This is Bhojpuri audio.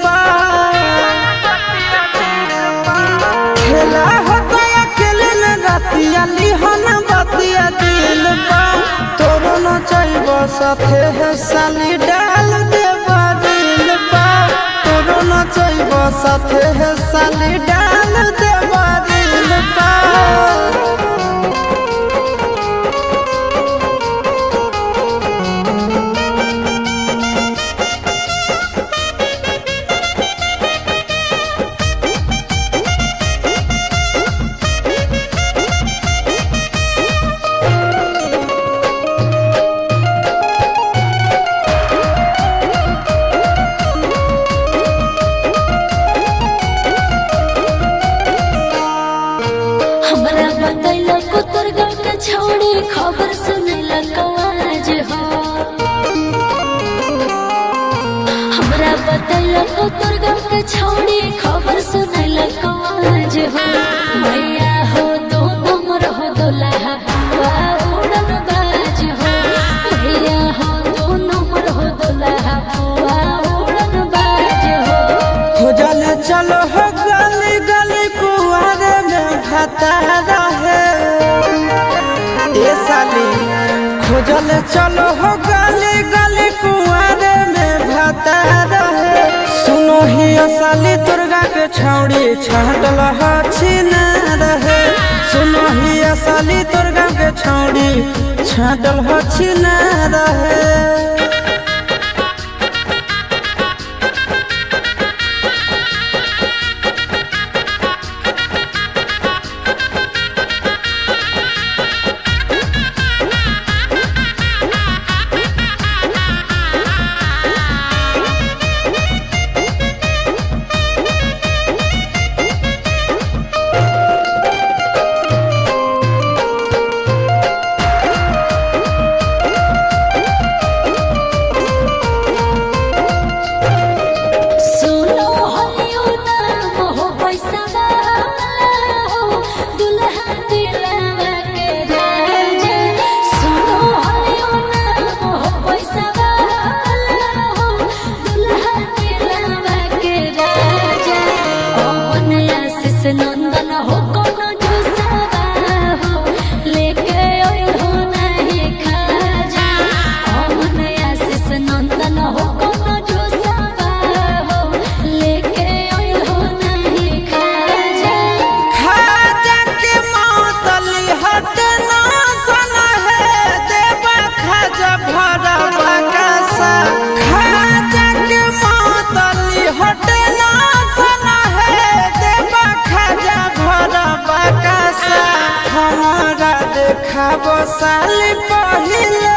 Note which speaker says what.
Speaker 1: पा खेला होता अकेले में रातिया लिहन बतिया दिल पा तोरो न चाहब साथे है साली डाल देबा दिल पा तोरो न चाहब साथे है साली डाल देबा दिल पा।
Speaker 2: छोड़ी खबर सुनला कवाज हो हमरा बतैला को तोर गाँव के छोड़ी खबर सुनला कवाज हो भैया हो दो नंबर हो दुल्हा बुआ उड़न बाज हो भैया हो दो नंबर हो दुल्हा बुआ उड़न बाज
Speaker 1: हो जाले चलो हो गली गली कुआरे में भाता रहे साली खोजल चलो हो गली गली कुआरे में भाता रहे सुनो ही साली दुर्गा के छौड़ी छाटल हछिन रहे सुनो ही साली दुर्गा के छौड़ी छाटल हछिन रहे।
Speaker 2: नंदन हो कोनो जुसावा हो लेके आइल हो नहीं खाजा अमन आशीष नंदन हो कोनो जुसावा हो लेके आइल हो नहीं खाजा
Speaker 1: खाजा के मातली हट ना सना है देवा खाजा भरवा कैसा खाजा के मातली हट ना सना है देवा खाजा भरवा कैसा हमारा देखाबो साली पहिले